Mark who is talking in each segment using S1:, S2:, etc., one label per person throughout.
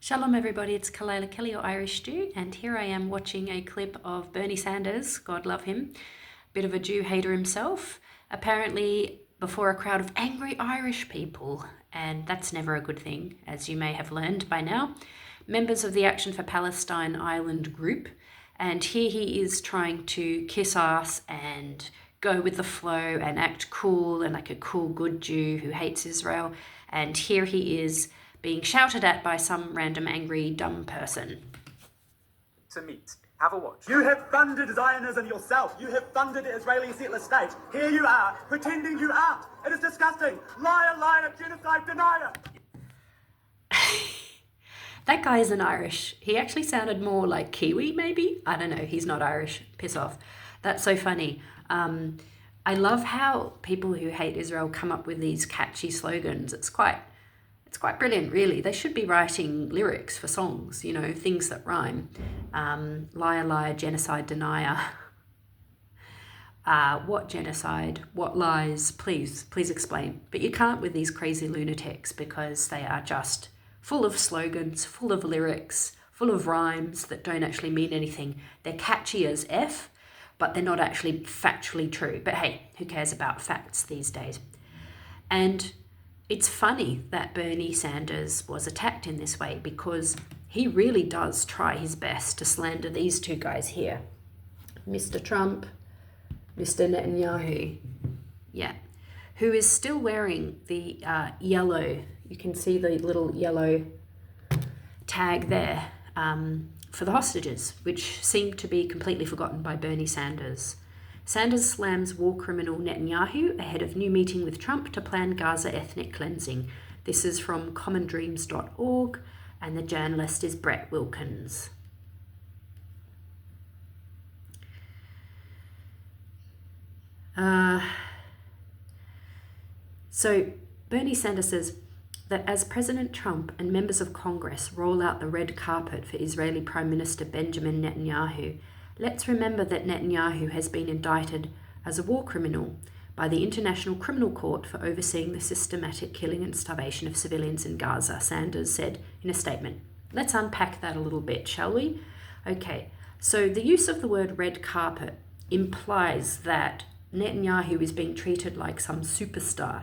S1: Shalom everybody, it's Kalayla Kelly or Irish Stew, and here I am watching a clip of Bernie Sanders, God love him, bit of a Jew hater himself, apparently before a crowd of angry Irish people, and that's never a good thing, as you may have learned by now, members of the Action for Palestine Island group, and here he is trying to kiss ass and go with the flow and act cool and like a cool good Jew who hates Israel, and here he is being shouted at by some random angry dumb person.
S2: To meet. Have a watch.
S3: You have funded Zionism yourself. You have funded the Israeli settler state. Here you are, pretending you aren't. It is disgusting. Liar, liar, genocide denier.
S1: That guy isn't Irish. He actually sounded more like Kiwi, maybe? I don't know. He's not Irish. Piss off. That's so funny. I love how people who hate Israel come up with these catchy slogans. It's quite brilliant, really. They should be writing lyrics for songs, you know, things that rhyme. Liar, liar, genocide denier. What genocide? What lies? Please explain. But you can't with these crazy lunatics because they are just full of slogans, full of lyrics, full of rhymes that don't actually mean anything. They're catchy as F, but they're not actually factually true. But hey, who cares about facts these days? And it's funny that Bernie Sanders was attacked in this way because he really does try his best to slander these two guys here. Mr. Trump, Mr. Netanyahu, yeah, who is still wearing the yellow, you can see the little yellow tag there for the hostages, which seemed to be completely forgotten by Bernie Sanders. Sanders slams war criminal Netanyahu ahead of new meeting with Trump to plan Gaza ethnic cleansing. This is from commondreams.org, and the journalist is Brett Wilkins. So Bernie Sanders says that as President Trump and members of Congress roll out the red carpet for Israeli Prime Minister Benjamin Netanyahu, let's remember that Netanyahu has been indicted as a war criminal by the International Criminal Court for overseeing the systematic killing and starvation of civilians in Gaza, Sanders said in a statement. Let's unpack that a little bit, shall we? Okay, so the use of the word red carpet implies that Netanyahu is being treated like some superstar,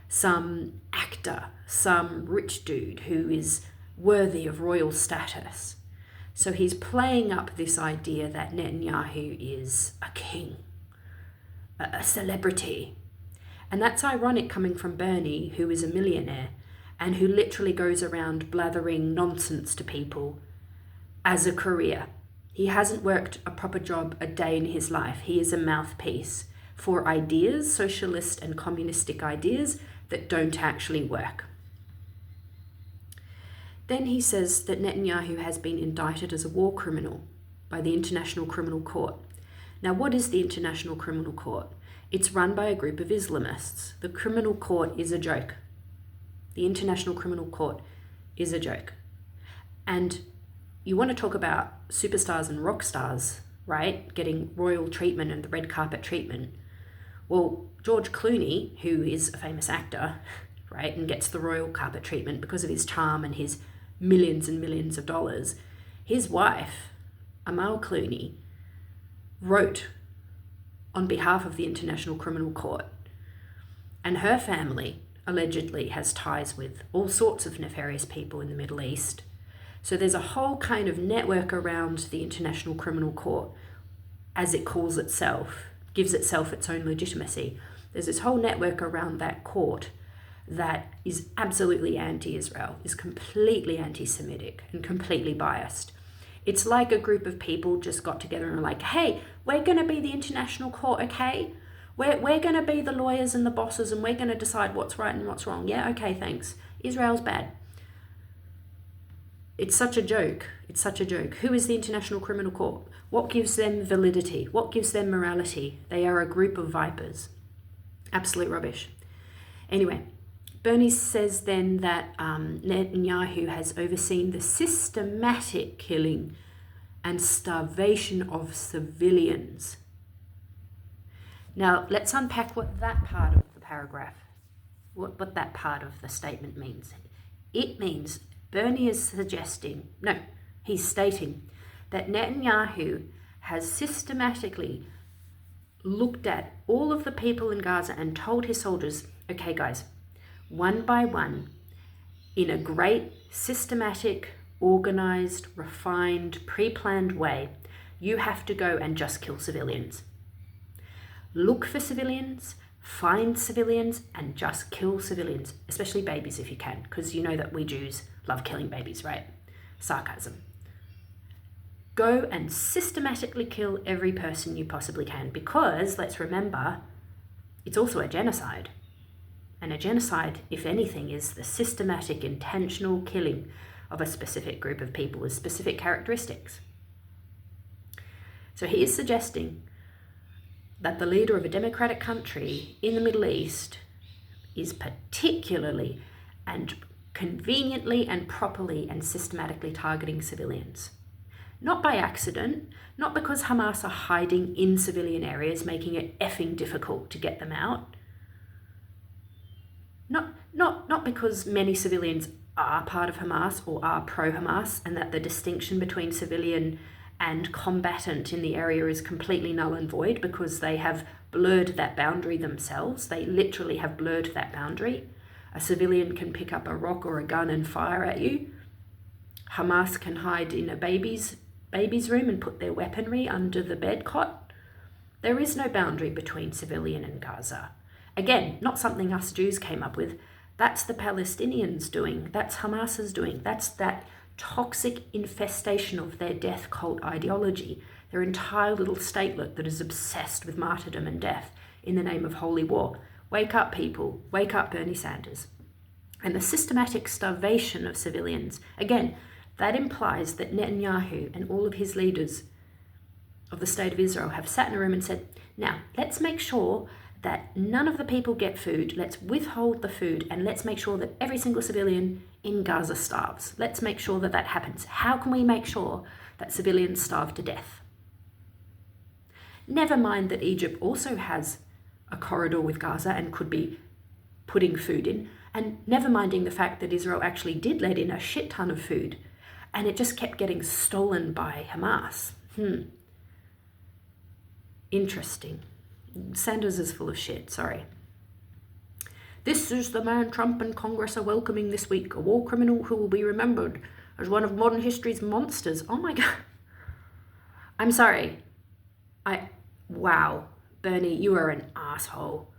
S1: some actor, some rich dude who is worthy of royal status. So he's playing up this idea that Netanyahu is a king, a celebrity. And that's ironic coming from Bernie, who is a millionaire and who literally goes around blathering nonsense to people as a career. He hasn't worked a proper job a day in his life. He is a mouthpiece for ideas, socialist and communistic ideas that don't actually work. Then he says that Netanyahu has been indicted as a war criminal by the International Criminal Court. Now, what is the International Criminal Court? It's run by a group of Islamists. The criminal court is a joke. The International Criminal Court is a joke. And you want to talk about superstars and rock stars, right? Getting royal treatment and the red carpet treatment. Well, George Clooney, who is a famous actor, right, and gets the royal carpet treatment because of his charm and his millions and millions of dollars, his wife, Amal Clooney, wrote on behalf of the International Criminal Court, and her family allegedly has ties with all sorts of nefarious people in the Middle East. So there's a whole kind of network around the International Criminal Court, as it calls itself, gives itself its own legitimacy. There's this whole network around that court that is absolutely anti-Israel, is completely anti-Semitic and completely biased. It's like a group of people just got together and were like, hey, we're going to be the international court, okay? We're going to be the lawyers and the bosses, and we're going to decide what's right and what's wrong. Yeah, okay, thanks. Israel's bad. It's such a joke. It's such a joke. Who is the International Criminal Court? What gives them validity? What gives them morality? They are a group of vipers. Absolute rubbish. Anyway, Bernie says then that Netanyahu has overseen the systematic killing and starvation of civilians. Now, let's unpack what that part of the paragraph, what that part of the statement means. It means Bernie is suggesting, no, he's stating that Netanyahu has systematically looked at all of the people in Gaza and told his soldiers, okay guys, one by one, in a great, systematic, organized, refined, pre-planned way, you have to go and just kill civilians. Look for civilians, find civilians, and just kill civilians, especially babies if you can, because you know that we Jews love killing babies, right? Sarcasm. Go and systematically kill every person you possibly can, because, let's remember, it's also a genocide. And a genocide, if anything, is the systematic, intentional killing of a specific group of people with specific characteristics. So he is suggesting that the leader of a democratic country in the Middle East is particularly and conveniently and properly and systematically targeting civilians. Not by accident, not because Hamas are hiding in civilian areas, making it effing difficult to get them out. Not because many civilians are part of Hamas or are pro-Hamas, and that the distinction between civilian and combatant in the area is completely null and void, because they have blurred that boundary themselves. They literally have blurred that boundary. A civilian can pick up a rock or a gun and fire at you. Hamas can hide in a baby's room and put their weaponry under the bed cot. There is no boundary between civilian and Gaza. Again, not something us Jews came up with. That's the Palestinians doing. That's Hamas's doing. That's that toxic infestation of their death cult ideology, their entire little statelet that is obsessed with martyrdom and death in the name of holy war. Wake up, people. Wake up, Bernie Sanders. And the systematic starvation of civilians, again, that implies that Netanyahu and all of his leaders of the state of Israel have sat in a room and said, now, let's make sure that none of the people get food. Let's withhold the food, and let's make sure that every single civilian in Gaza starves. Let's make sure that that happens. How can we make sure that civilians starve to death? Never mind that Egypt also has a corridor with Gaza and could be putting food in, and never minding the fact that Israel actually did let in a shit ton of food, and it just kept getting stolen by Hamas. Interesting. Sanders is full of shit, sorry. This is the man Trump and Congress are welcoming this week, a war criminal who will be remembered as one of modern history's monsters. Oh my God. I'm sorry. Wow. Bernie, you are an asshole.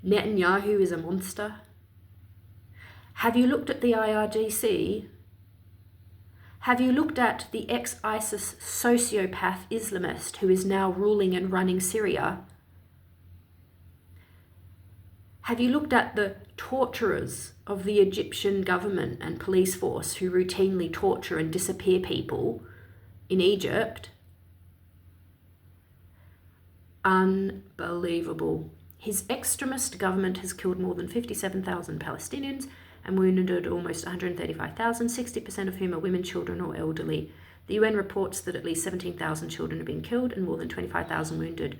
S1: Netanyahu is a monster. Have you looked at the IRGC? Have you looked at the ex-ISIS sociopath Islamist who is now ruling and running Syria? Have you looked at the torturers of the Egyptian government and police force who routinely torture and disappear people in Egypt? Unbelievable. His extremist government has killed more than 57,000 Palestinians and wounded almost 135,000, 60% of whom are women, children, or elderly. The UN reports that at least 17,000 children have been killed and more than 25,000 wounded.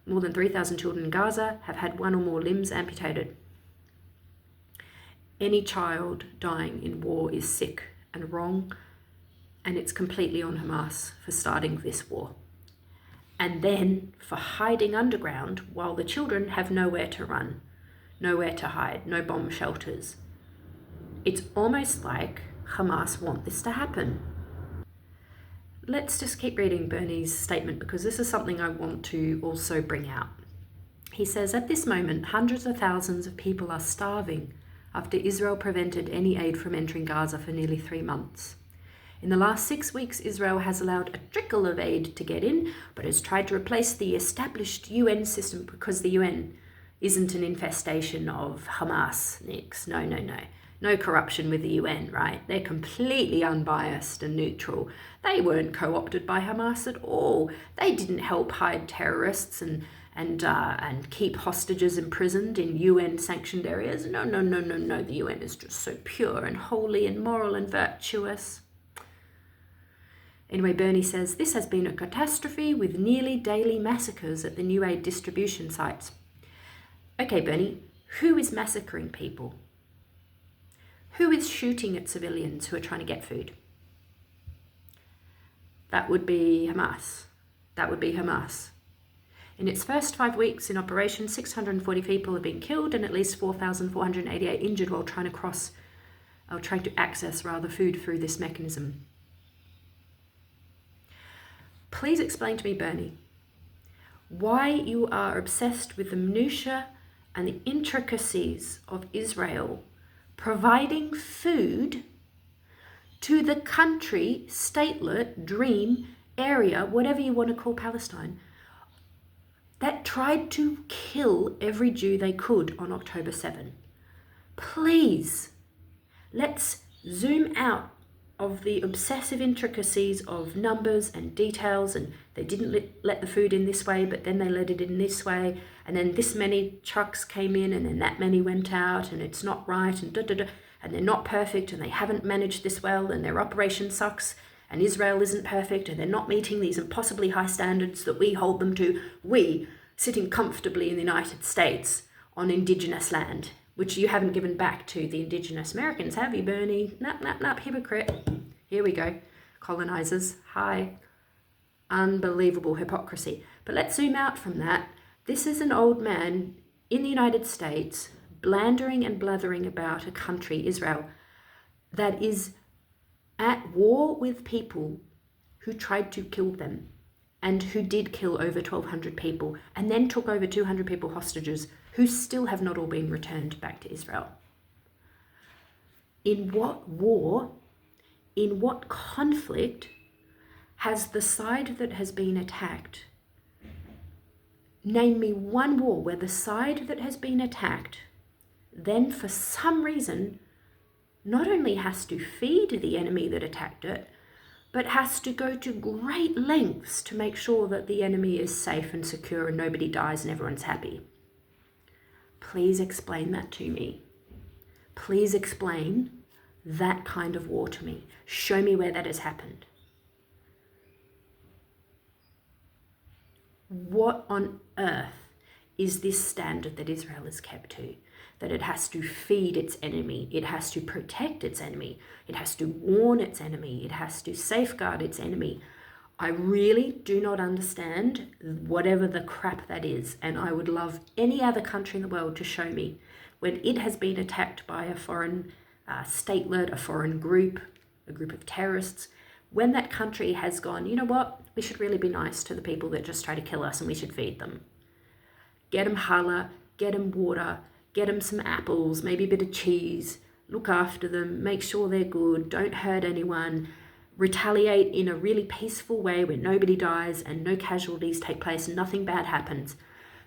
S1: More than 3,000 children in Gaza have had one or more limbs amputated. Any child dying in war is sick and wrong, and it's completely on Hamas for starting this war. And then for hiding underground while the children have nowhere to run, nowhere to hide, no bomb shelters. It's almost like Hamas want this to happen. Let's just keep reading Bernie's statement, because this is something I want to also bring out. He says, at this moment, hundreds of thousands of people are starving after Israel prevented any aid from entering Gaza for nearly 3 months. In the last 6 weeks, Israel has allowed a trickle of aid to get in, but has tried to replace the established UN system because the UN isn't an infestation of Hamas, Nix. No. No corruption with the UN, right? They're completely unbiased and neutral. They weren't co-opted by Hamas at all. They didn't help hide terrorists and keep hostages imprisoned in UN-sanctioned areas. No. The UN is just so pure and holy and moral and virtuous. Anyway, Bernie says, this has been a catastrophe with nearly daily massacres at the new aid distribution sites. Okay, Bernie, who is massacring people? Who is shooting at civilians who are trying to get food? That would be Hamas. That would be Hamas. In its first 5 weeks in operation, 640 people have been killed and at least 4,488 injured while trying to access food through this mechanism. Please explain to me, Bernie, why you are obsessed with the minutiae and the intricacies of Israel providing food to the country, statelet, dream, area, whatever you want to call Palestine, that tried to kill every Jew they could on October 7. Please, let's zoom out of the obsessive intricacies of numbers and details, and they didn't let the food in this way, but then they let it in this way, and then this many trucks came in, and then that many went out, and it's not right, and and they're not perfect, and they haven't managed this well, and their operation sucks, and Israel isn't perfect, and they're not meeting these impossibly high standards that we hold them to. We, sitting comfortably in the United States on indigenous land, which you haven't given back to the indigenous Americans, have you, Bernie? Nap, hypocrite. Here we go. Colonizers. Hi. Unbelievable hypocrisy. But let's zoom out from that. This is an old man in the United States blandering and blathering about a country, Israel, that is at war with people who tried to kill them and who did kill over 1,200 people and then took over 200 people hostages who still have not all been returned back to Israel. In what war, in what conflict has the side that has been attacked, name me one war where the side that has been attacked then for some reason not only has to feed the enemy that attacked it, but has to go to great lengths to make sure that the enemy is safe and secure and nobody dies and everyone's happy. Please explain that to me. Please explain that kind of war to me. Show me where that has happened. What on earth is this standard that Israel is kept to? That it has to feed its enemy, it has to protect its enemy, it has to warn its enemy, it has to safeguard its enemy. I really do not understand whatever the crap that is, and I would love any other country in the world to show me when it has been attacked by a foreign statelet, a foreign group, a group of terrorists, when that country has gone, you know what, we should really be nice to the people that just try to kill us and we should feed them. Get them challah, get them water, get them some apples, maybe a bit of cheese, look after them, make sure they're good, don't hurt anyone, retaliate in a really peaceful way where nobody dies and no casualties take place and nothing bad happens.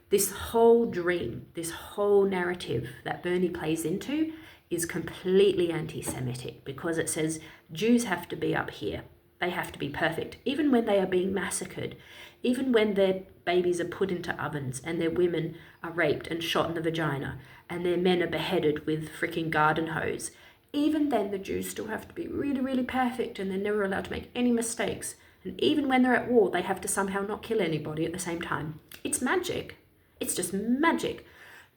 S1: This whole dream, this whole narrative that Bernie plays into is completely anti-Semitic because it says Jews have to be up here. They have to be perfect, even when they are being massacred, even when their babies are put into ovens and their women are raped and shot in the vagina and their men are beheaded with freaking garden hose. Even then, the Jews still have to be really, really perfect and they're never allowed to make any mistakes. And even when they're at war, they have to somehow not kill anybody at the same time. It's magic. It's just magic.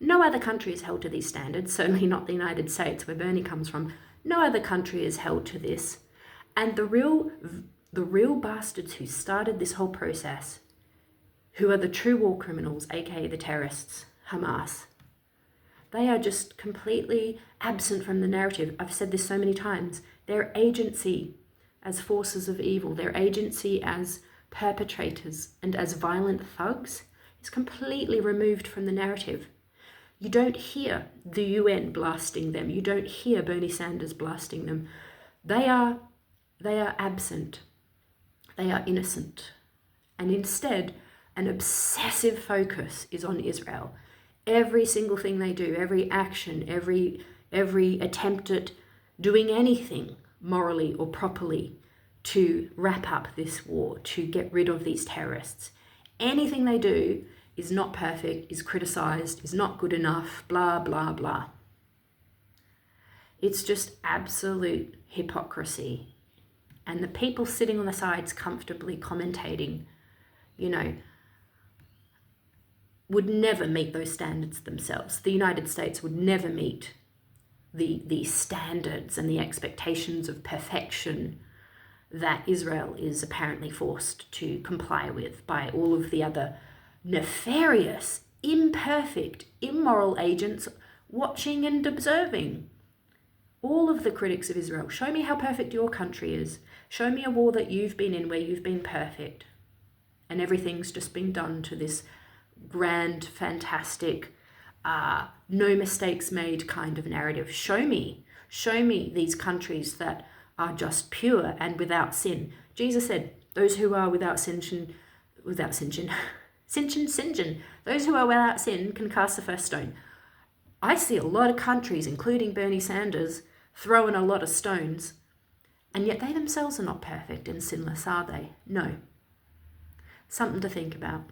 S1: No other country is held to these standards, certainly not the United States, where Bernie comes from. No other country is held to this. And the real bastards who started this whole process, who are the true war criminals, aka the terrorists, Hamas, they are just completely absent from the narrative. I've said this so many times. Their agency as forces of evil, their agency as perpetrators and as violent thugs is completely removed from the narrative. You don't hear the UN blasting them. You don't hear Bernie Sanders blasting them. They are absent. They are innocent. And instead, an obsessive focus is on Israel. Every single thing they do, every action, every attempt at doing anything morally or properly to wrap up this war, to get rid of these terrorists, anything they do is not perfect, is criticized, is not good enough, blah, blah, blah. It's just absolute hypocrisy. And the people sitting on the sides comfortably commentating, would never meet those standards themselves. The United States would never meet the standards and the expectations of perfection that Israel is apparently forced to comply with by all of the other nefarious, imperfect, immoral agents watching and observing. All of the critics of Israel, show me how perfect your country is. Show me a war that you've been in where you've been perfect. And everything's just been done to this grand, fantastic, no mistakes made kind of narrative. Show me these countries that are just pure and without sin. Jesus said, those who are without sin, those who are without sin can cast the first stone. I see a lot of countries, including Bernie Sanders, throwing a lot of stones, and yet they themselves are not perfect and sinless, are they? No. Something to think about.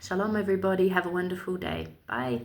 S1: Shalom, everybody. Have a wonderful day. Bye.